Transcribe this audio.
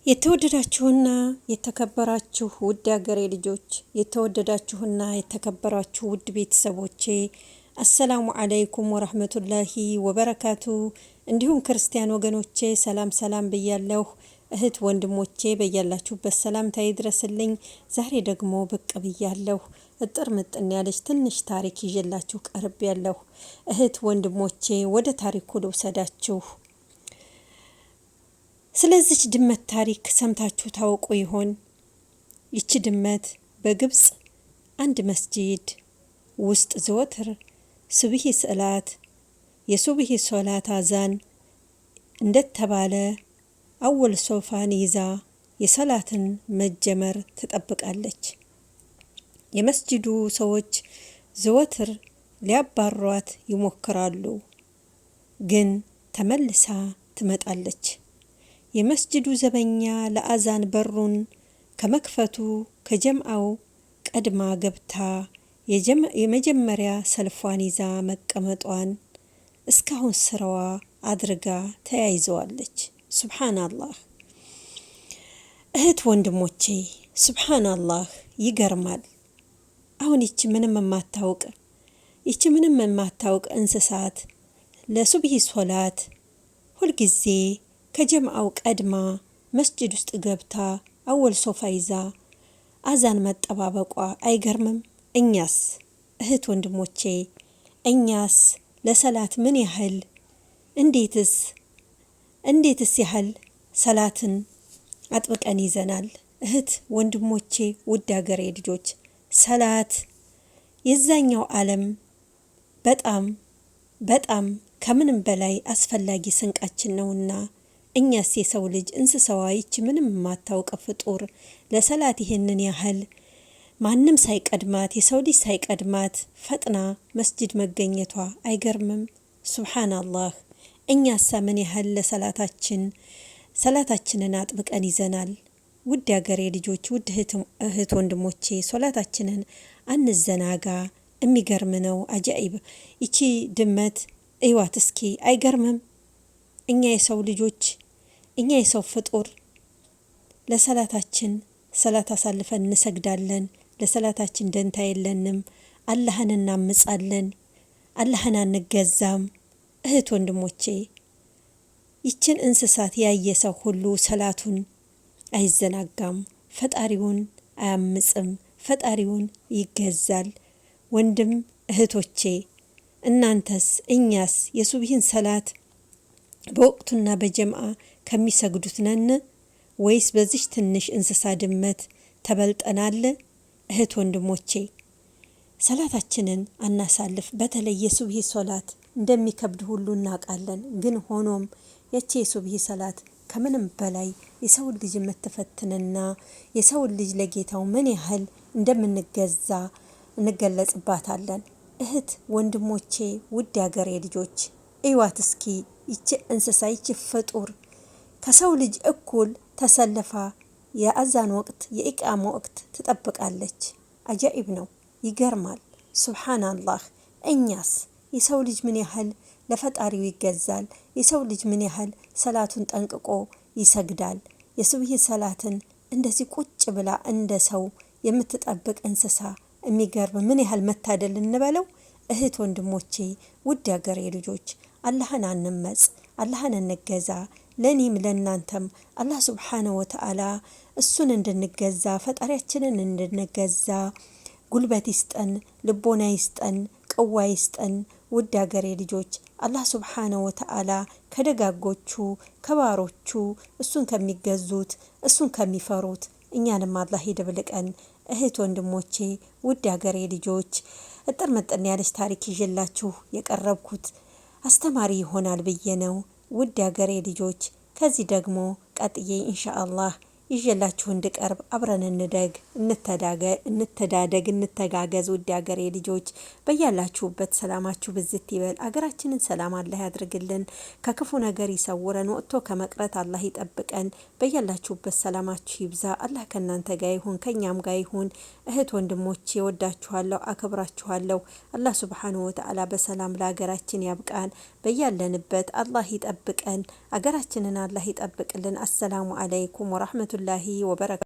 የተወደዳችሁና የተከበራችሁ ውድ ሀገሬ ልጆች፣ የተወደዳችሁና የተከበራችሁ ውድ ቤተሰቦቼ አሰላሙ አለይኩም ወራህመቱላሂ ወበረካቱ። እንዲሁም ክርስቲያን ወገኖቼ ሰላም ሰላም ብያለሁ። እህት ወንድሞቼ በያላችሁበት ሰላምታ ይድረስልኝ። ዛሬ ደግሞ ብቅ ብያለሁ። እጥር ምጥን ያለች ትንሽ ታሪክ ይዤላችሁ ቀርብ ያለሁ። እህት ወንድሞቼ ወደ ታሪኩ ልውሰዳችሁ። ስለዚች ድመት ታሪክ ሰምታችሁ ታውቁ ይሆን? ይቺ ድመት በግብጽ አንድ መስጂድ ውስጥ ዘወትር ሱብሂ ሰላት የሱብሂ ሶላት አዛን እንደተባለ አወል ሶፋን ይዛ የሰላትን መጀመር ትጠብቃለች። የመስጂዱ ሰዎች ዘወትር ሊያባሯት ይሞክራሉ፣ ግን ተመልሳ ትመጣለች። የመስጂዱ ዘበኛ ለአዛን በሩን ከመክፈቱ ከጀምዓው ቀድማ ገብታ የመጀመሪያ ሰልፏን ይዛ መቀመጧን እስካሁን ስራዋ አድርጋ ተያይዘዋለች። ሱብሃንአላህ። እህት ወንድሞቼ ሱብሃንአላህ፣ ይገርማል። አሁን ይቺ ምንም የማታውቅ እንስሳት ለሱብሂ ሶላት ሁልጊዜ ከጀምዓው ቀድማ መስጂድ ውስጥ ገብታ አወል ሶፋ ይዛ አዛን መጠባበቋ አይገርምም? እኛስ እህት ወንድሞቼ፣ እኛስ ለሰላት ምን ያህል እንዴትስ ያህል ሰላትን አጥብቀን ይዘናል? እህት ወንድሞቼ፣ ውድ ሀገሬ ልጆች፣ ሰላት የዛኛው ዓለም በጣም ከምንም በላይ አስፈላጊ ስንቃችን ነውና እኛስ የሰው ልጅ እንስሳዋ ይች ምንም የማታውቅ ፍጡር ለሰላት ይሄንን ያህል ማንም ሳይቀድማት የሰው ልጅ ሳይቀድማት ፈጥና መስጂድ መገኘቷ አይገርምም? ሱብሃንአላህ። እኛሳ ምን ያህል ሰላታችንን አጥብቀን ይዘናል? ውድ ሀገሬ ልጆች፣ ውድ እህት ወንድሞቼ፣ ሶላታችንን አንዘናጋ። የሚገርም ነው። አጃኢብ። ይቺ ድመት እይዋት እስኪ፣ አይገርምም? እኛ የሰው ፍጡር ለሰላታችን ሰላት አሳልፈን እንሰግዳለን። ለሰላታችን ደንታ የለንም። አላህን እናምጻለን፣ አላህን አንገዛም። እህት ወንድሞቼ፣ ይችን እንስሳት ያየ ሰው ሁሉ ሰላቱን አይዘናጋም፣ ፈጣሪውን አያምጽም፣ ፈጣሪውን ይገዛል። ወንድም እህቶቼ፣ እናንተስ እኛስ የሱብሂን ሰላት በወቅቱና በጀምዓ ከሚሰግዱት ነን ወይስ በዚህ ትንሽ እንስሳ ድመት ተበልጠናል? እህት ወንድሞቼ፣ ሰላታችንን አናሳልፍ። በተለይ የሱብሂ ሶላት እንደሚከብድ ሁሉ እናውቃለን። ግን ሆኖም ያቺ የሱብሂ ሰላት ከምንም በላይ የሰው ልጅ የምትፈትንና የሰው ልጅ ለጌታው ምን ያህል እንደምንገዛ እንገለጽባታለን። እህት ወንድሞቼ፣ ውድ ሀገሬ ልጆች፣ እዩዋት እስኪ ይቺ እንስሳ፣ ይቺ ፍጡር ከሰው ልጅ እኩል ተሰልፋ የአዛን ወቅት የኢቃማ ወቅት ትጠብቃለች። አጃኢብ ነው፣ ይገርማል። ሱብሃንአላህ። እኛስ የሰው ልጅ ምን ያህል ለፈጣሪው ይገዛል? የሰው ልጅ ምን ያህል ሰላቱን ጠንቅቆ ይሰግዳል? የሱብሂ ሰላትን እንደዚህ ቁጭ ብላ እንደ ሰው የምትጠብቅ እንስሳ የሚገርም ምን ያህል መታደል እንበለው። እህት ወንድሞቼ፣ ውድ ሀገሬ ልጆች፣ አላህን አንመጽ፣ አላህን እንገዛ። ለኔም ለናንተም አላህ ሱብሓነሁ ወተዓላ እሱን እንድንገዛ ፈጣሪያችንን እንድንገዛ ጉልበት ይስጠን፣ ልቦና ይስጠን፣ ቅዋ ይስጠን። ውድ ሀገሬ ልጆች፣ አላህ ሱብሓነሁ ወተዓላ ከደጋጎቹ ከባሮቹ እሱን ከሚገዙት እሱን ከሚፈሩት እኛንም አላህ ይደብልቀን። እህት ወንድሞቼ፣ ውድ ሀገሬ ልጆች፣ እጥር መጠን ያለች ታሪክ ይዤላችሁ የቀረብኩት አስተማሪ ይሆናል ብዬ ነው። ውድ ሀገሬ ልጆች፣ ከዚህ ደግሞ ቀጥዬ ኢንሻአላህ ይዤላችሁ እንድቀርብ አብረን እንደግ፣ እንተዳደግ፣ እንተጋገዝ። ውድ ሀገሬ ልጆች በያላችሁበት ሰላማችሁ ብዝት ይበል። አገራችንን ሰላም አላህ ያድርግልን፣ ከክፉ ነገር ይሰውረን፣ ወጥቶ ከመቅረት አላህ ይጠብቀን። በያላችሁበት ሰላማችሁ ይብዛ። አላህ ከእናንተ ጋር ይሁን፣ ከኛም ጋር ይሁን። እህት ወንድሞቼ ወዳችኋለሁ፣ አከብራችኋለሁ። አላህ ሱብሓነሁ ወተዓላ በሰላም ለሀገራችን ያብቃን። በያለንበት አላህ ይጠብቀን። አገራችንን አላህ ይጠብቅልን። አሰላሙ አለይኩም ወራህመቱላሂ ወበረካቱ።